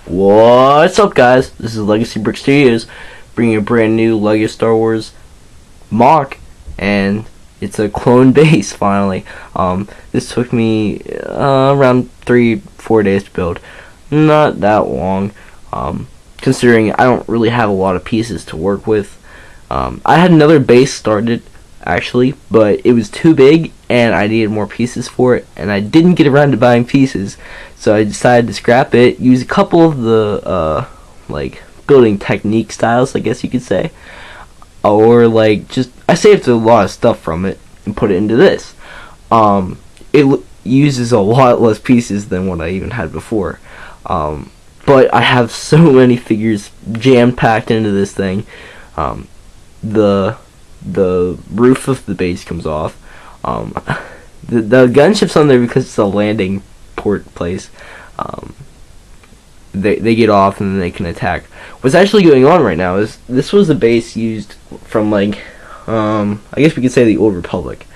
What's up, guys? This is LEGacybrixstudiOs, bringing a brand new LEGO Star Wars MOC, and it's a clone base finally. This took me around 3-4 days to build. Not that long, considering I don't really have a lot of pieces to work with. I had another base started actually, but it was too big and I needed more pieces for it, and I didn't get around to buying pieces, so I decided to scrap it, use a couple of the like building technique styles, I guess you could say, or like just I saved a lot of stuff from it and put it into this. It uses a lot less pieces than what I even had before, but I have so many figures jam-packed into this thing. The roof of the base comes off. The gunship's on there because it's a landing port place. They get off and then they can attack. What's actually going on right now is this was a base used from like I guess we could say the Old Republic,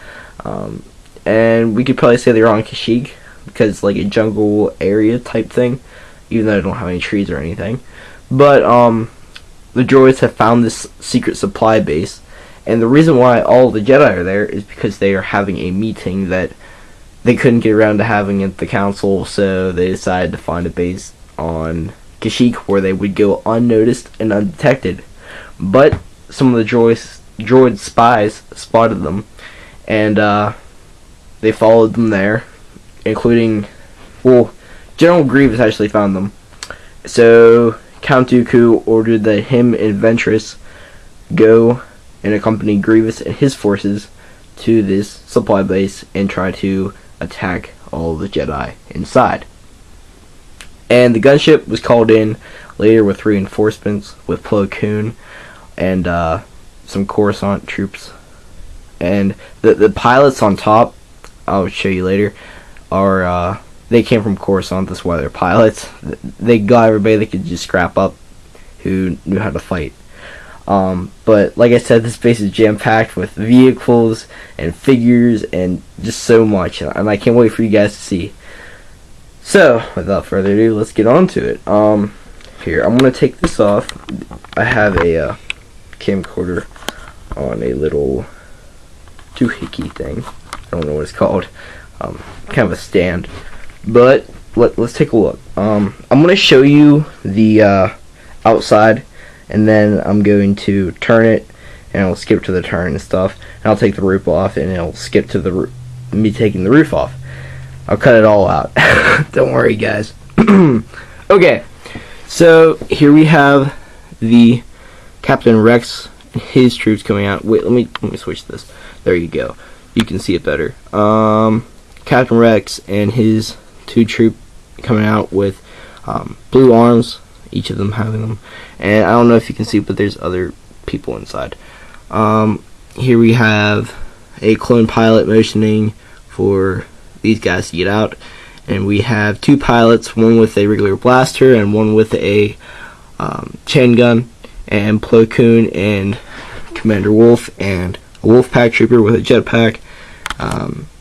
and we could probably say they're on Kashyyyk because it's like a jungle area type thing, even though I don't have any trees or anything. But the droids have found this secret supply base. And the reason why all the Jedi are there is because they are having a meeting that they couldn't get around to having at the council, so they decided to find a base on Kashyyyk where they would go unnoticed and undetected. But some of the droid spies spotted them, and they followed them there, including, well, General Grievous actually found them. So Count Dooku ordered that him and Ventress go and accompany Grievous and his forces to this supply base and try to attack all the Jedi inside. And the gunship was called in later with reinforcements with Plo Koon and some Coruscant troops. And the pilots on top, I'll show you later, are they came from Coruscant. That's why they're pilots. They got everybody they could just scrap up who knew how to fight. But like I said, this base is jam-packed with vehicles and figures and just so much, and I can't wait for you guys to see. So, without further ado, let's get on to it. Here, I'm going to take this off. I have a camcorder on a little doohickey thing. I don't know what it's called. Kind of a stand. But, let's take a look. I'm going to show you the outside, and then I'm going to turn it, and I'll skip to the turn and stuff, and I'll take the roof off, and it'll skip to me taking the roof off. I'll cut it all out. Don't worry, guys. Okay, so here we have the Captain Rex and his troops coming out. Wait, let me switch this. There you go. You can see it better. Captain Rex and his two troops coming out with blue arms, each of them having them, and I don't know if you can see, but there's other people inside. Here we have a clone pilot motioning for these guys to get out, and we have two pilots, one with a regular blaster and one with a chain gun, and Plo Koon and Commander Wolf and a Wolf Pack trooper with a jetpack.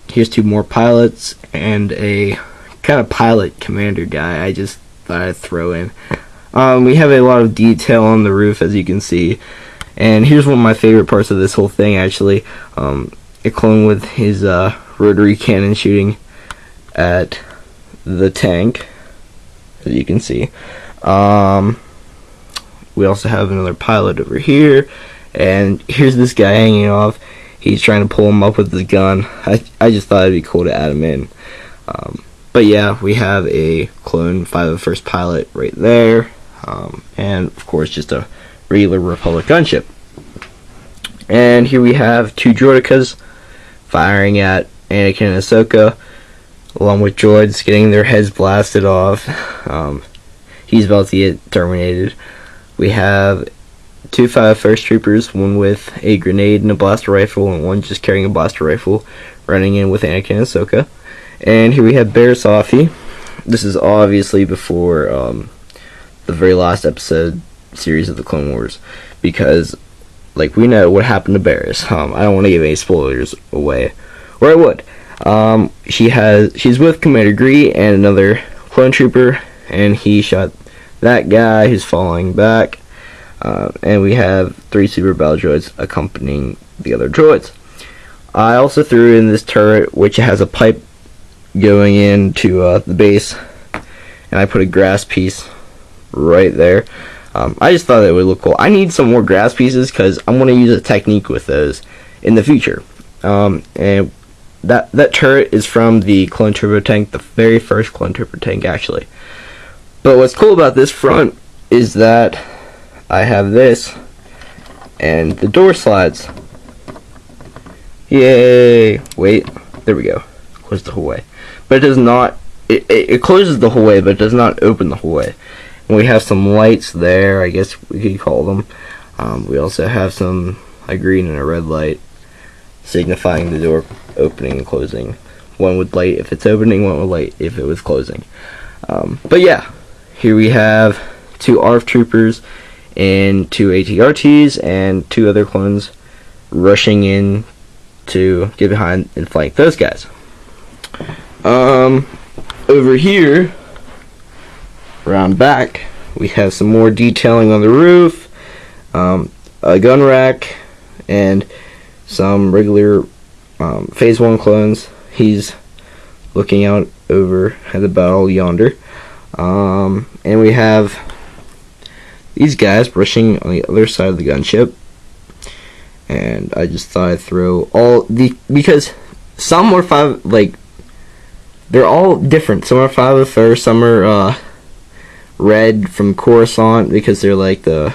Here's two more pilots and a kind of pilot commander guy I just thought I'd throw in. We have a lot of detail on the roof, as you can see, and here's one of my favorite parts of this whole thing, actually. A clone with his rotary cannon shooting at the tank, as you can see. We also have another pilot over here, and here's this guy hanging off. He's trying to pull him up with the gun. I just thought it'd be cool to add him in. But yeah, we have a clone 501st pilot right there. And of course just a regular Republic gunship. And here we have two droidicas firing at Anakin and Ahsoka, along with droids getting their heads blasted off. He's about to get terminated. We have two 501st troopers, one with a grenade and a blaster rifle, and one just carrying a blaster rifle, running in with Anakin and Ahsoka. And here we have Bear Safi. This is obviously before the very last episode series of the Clone Wars, because like we know what happened to Barris. I don't want to give any spoilers away, or I would. She's with Commander Gree and another clone trooper, and he shot that guy who's falling back, and we have 3 super battle droids accompanying the other droids. I also threw in this turret, which has a pipe going into the base, and I put a grass piece right there. I just thought it would look cool. I need some more grass pieces because I'm going to use a technique with those in the future. And that turret is from the clone turbo tank, the very first clone turbo tank actually. But what's cool about this front is that I have this, and the door slides. Yay! Wait, there we go. Close the whole way, but it does not. It closes the whole way, but it does not open the whole way. And we have some lights there, I guess we could call them. We also have a green and a red light, signifying the door opening and closing. One would light if it's opening, one would light if it was closing. But yeah, here we have 2 ARF troopers and 2 ATRTs and 2 other clones rushing in to get behind and flank those guys. Over here, around back, we have some more detailing on the roof, a gun rack, and some regular Phase 1 clones. He's looking out over at the battle yonder. And we have these guys rushing on the other side of the gunship. And I just thought I'd throw all the, because some are 5, like, they're all different. Some are 501st, some are red from Coruscant because they're like the,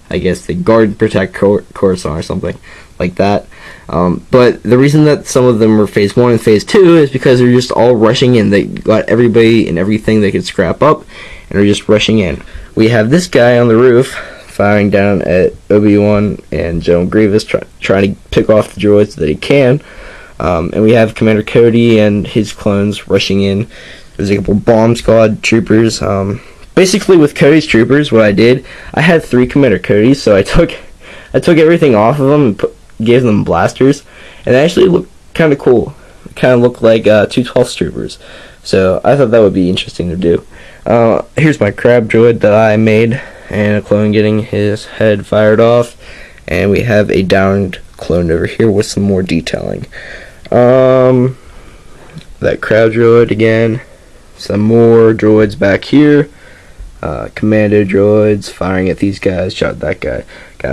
I guess, the guard and protect Coruscant or something like that. But the reason that some of them were Phase 1 and Phase 2 is because they're just all rushing in. They got everybody and everything they could scrap up, and are just rushing in. We have this guy on the roof firing down at Obi-Wan and General Grievous, trying to pick off the droids that he can. And we have Commander Cody and his clones rushing in. There's a couple bomb squad troopers. Basically, with Cody's troopers, what I did, I had 3 Commander Codys, so I took everything off of them and gave them blasters, and they actually looked kind of cool. It kind of looked like 212 troopers. So I thought that would be interesting to do. Here's my crab droid that I made, and a clone getting his head fired off, and we have a downed clone over here with some more detailing. That crab droid again, some more droids back here, commando droids firing at these guys. Shot that guy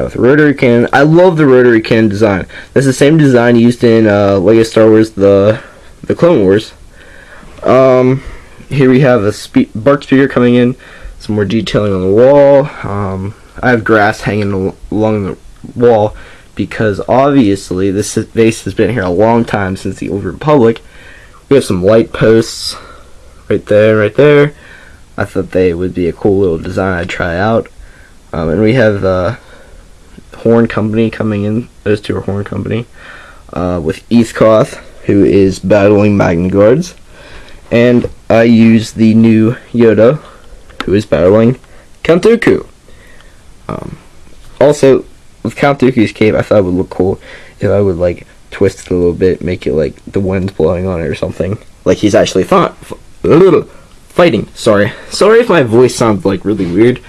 with a rotary cannon. I love the rotary cannon design. That's the same design used in LEGO Star Wars the Clone Wars. Here we have a BARC speaker coming in, some more detailing on the wall. I have grass hanging along the wall because obviously this base has been here a long time, since the Old Republic. We have some light posts right there. I thought they would be a cool little design I'd try out. And we have the Horn Company coming in. Those 2 are Horn Company, with Eathcoth, who is battling Magna Guards. And I use the new Yoda, who is battling Count Dooku. Also, with Count Dooku's cape, I thought it would look cool if I would like twist it a little bit, make it like the wind's blowing on it or something, like he's actually fighting. Sorry if my voice sounds like really weird,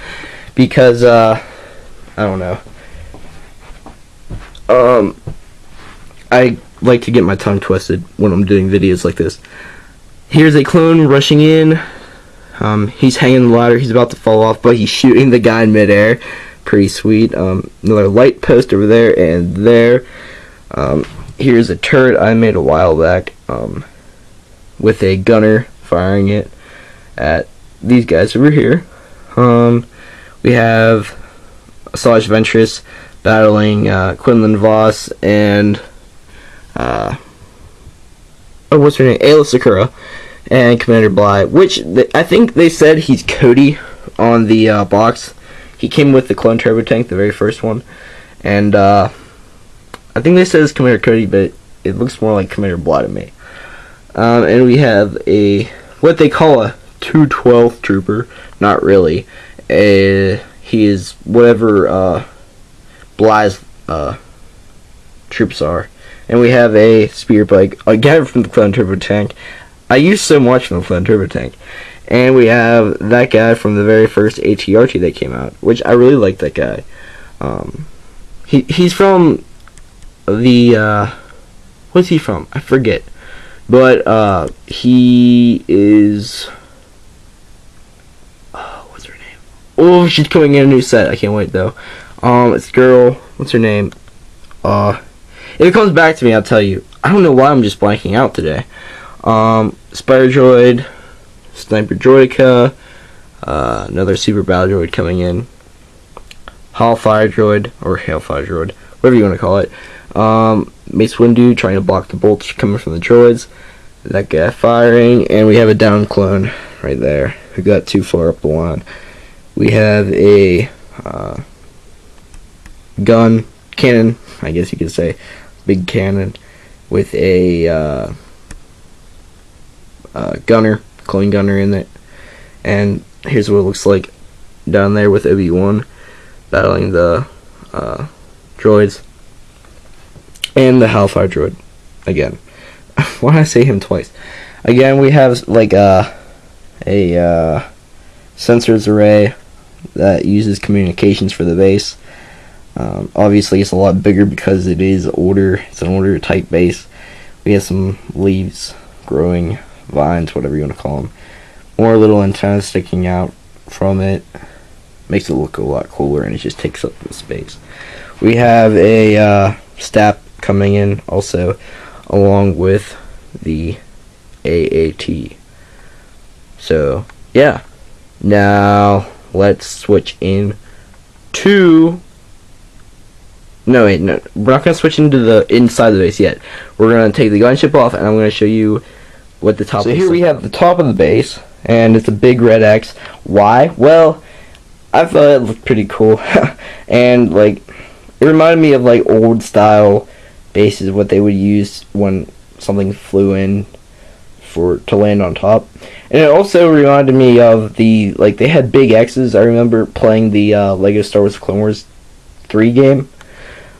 because I don't know. I like to get my tongue twisted when I'm doing videos like this. Here's a clone rushing in. He's hanging the ladder. He's about to fall off, but he's shooting the guy in midair. Pretty sweet. Another light post over there and there. Here's a turret I made a while back, with a gunner firing it at these guys over here. We have Asajj Ventress battling Quinlan Voss and what's her name? Ayla Secura and Commander Bly, which I think they said he's Cody on the box. He came with the clone turbo tank, the very first one, and I think they said it's Commander Cody, but it looks more like Commander Bly to me. And we have what they call a 212th trooper. Not really. He is whatever Bly's troops are. And we have a speeder bike, again from the clone turbo tank. I use so much from the clone turbo tank. And we have that guy from the very first ATRT that came out, which I really like that guy. He's from the what's he from? I forget. But he is what's her name? Oh, she's coming in a new set. I can't wait though. It's girl, what's her name? If it comes back to me, I'll tell you. I don't know why I'm just blanking out today. Spire Droid, Sniper Droideka, another Super Battle Droid coming in, Hellfire Droid, or Hailfire Droid, whatever you want to call it. Mace Windu trying to block the bolts coming from the droids. That guy firing, and we have a down clone right there who got too far up the line. We have a cannon, I guess you could say, big cannon with a clone gunner in it. And here's what it looks like down there with Obi-Wan battling the droids. And the Hellfire Droid again. Why did I say him twice? Again, we have like a sensors array that uses communications for the base. Obviously, it's a lot bigger because it is older. It's an older type base. We have some leaves, growing vines, whatever you want to call them. More little antennas sticking out from it. Makes it look a lot cooler, and it just takes up the space. We have a STAP coming in also, along with the AAT. So yeah, now let's switch in to no, we're not gonna switch into the inside of the base yet. We're gonna take the gunship off, and I'm gonna show you what the top. So here we have the top of the base, and it's a big red X. Why? Well, I thought it looked pretty cool, and like it reminded me of like old style bases, what they would use when something flew in to land on top. And it also reminded me of the, like, they had big X's. I remember playing the Lego Star Wars Clone Wars 3 game.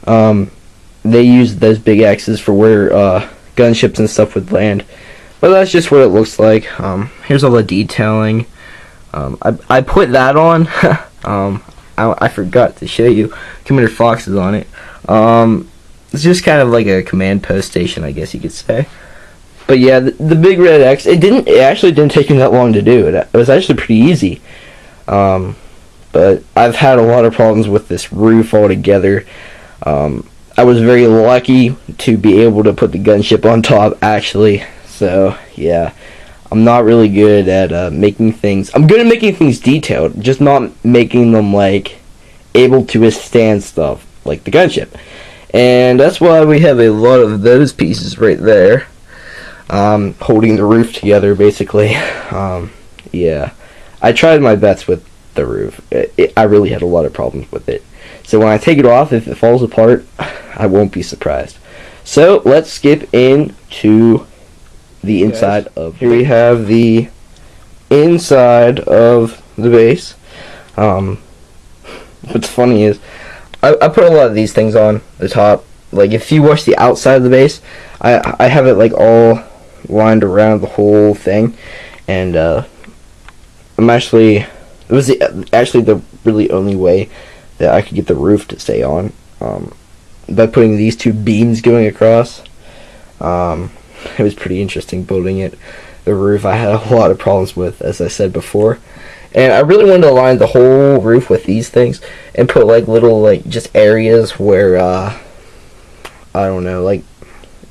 They used those big X's for where gunships and stuff would land. But that's just what it looks like. Here's all the detailing. I put that on. I forgot to show you. Commander Fox is on it. It's just kind of like a command post station, I guess you could say. But yeah, the big red X, it actually didn't take me that long to do. It was actually pretty easy. But I've had a lot of problems with this roof altogether. I was very lucky to be able to put the gunship on top, actually. So yeah, I'm not really good at making things. I'm good at making things detailed, just not making them like able to withstand stuff like the gunship. And that's why we have a lot of those pieces right there, holding the roof together, basically. Yeah, I tried my best with the roof. I really had a lot of problems with it. So when I take it off, if it falls apart, I won't be surprised. So let's skip into the inside of. Here we have the inside of the base. What's funny is I put a lot of these things on the top. Like if you watch the outside of the base, I have it like all lined around the whole thing, and I'm actually it was actually the really only way that I could get the roof to stay on, by putting these two beams going across. It was pretty interesting building it. The roof I had a lot of problems with, as I said before. And I really wanted to align the whole roof with these things and put like little like just areas where I don't know, like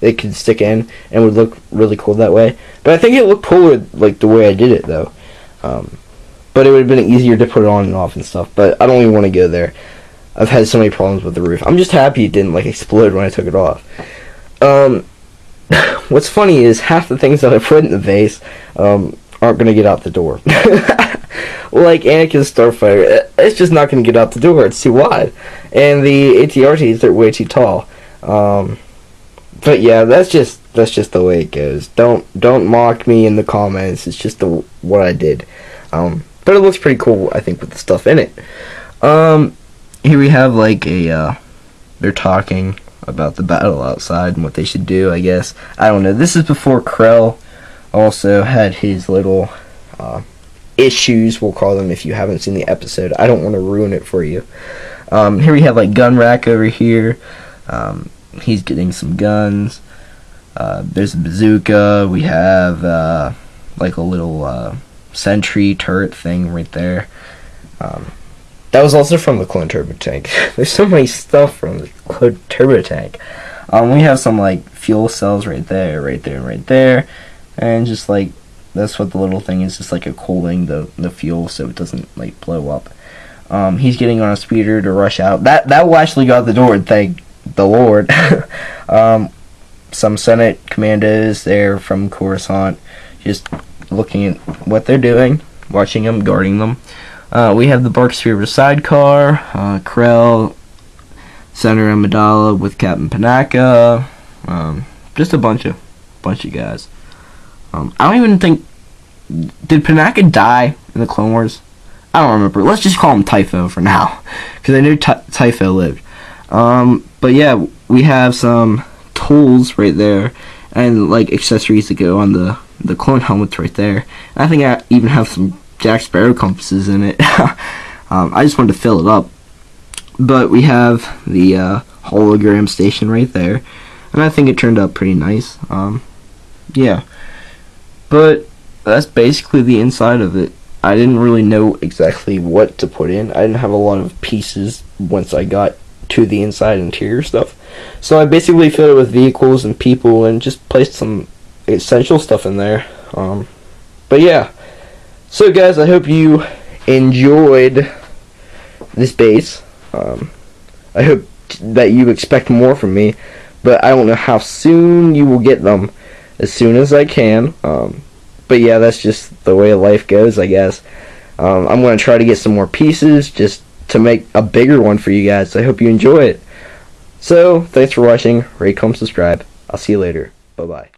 it could stick in and would look really cool that way. But I think it looked cooler like the way I did it though. But it would have been easier to put it on and off and stuff. But I don't even want to go there. I've had so many problems with the roof. I'm just happy it didn't like explode when I took it off. What's funny is half the things that I put in the base aren't gonna get out the door. Like Anakin's Starfighter, it's just not gonna get out the door. It's too wide, and the ATRTs are way too tall. But yeah, that's just the way it goes. Don't mock me in the comments. It's just what I did. But it looks pretty cool, I think, with the stuff in it. Here we have like they're talking about the battle outside and what they should do, I guess. I don't know. This is before Krell also had his little issues, we'll call them, if you haven't seen the episode. I don't want to ruin it for you. Here we have like gun rack over here. He's getting some guns. There's a bazooka. We have like a little sentry turret thing right there. That was also from the clone turbo tank. There's so many stuff from the clone turbo tank. We have some like fuel cells right there, right there, and right there, and just like that's what the little thing is, just like a cooling the fuel so it doesn't like blow up. He's getting on a speeder to rush out. That will actually go out the door, thank the Lord. Some Senate commandos there from Coruscant, just looking at what they're doing, watching them, guarding them. We have the Bark Speeder sidecar, Peril, Senator Amidala with Captain Panaka, just a bunch of guys. I don't even think, did Panaka die in the Clone Wars? I don't remember. Let's just call him Typho for now, because I knew Typho lived. But yeah, we have some tools right there, and like accessories that go on the clone helmets right there. And I think I even have some Jack Sparrow compasses in it. I just wanted to fill it up. But we have the hologram station right there, and I think it turned out pretty nice. Yeah, but that's basically the inside of it. I didn't really know exactly what to put in. I didn't have a lot of pieces once I got to the inside interior stuff, so I basically filled it with vehicles and people and just placed some essential stuff in there. But yeah, so guys, I hope you enjoyed this base. I hope that you expect more from me, but I don't know how soon you will get them. As soon as I can. But yeah, that's just the way life goes, I guess. I'm going to try to get some more pieces just to make a bigger one for you guys. I hope you enjoy it. So, thanks for watching. Rate, comment, subscribe. I'll see you later. Bye-bye.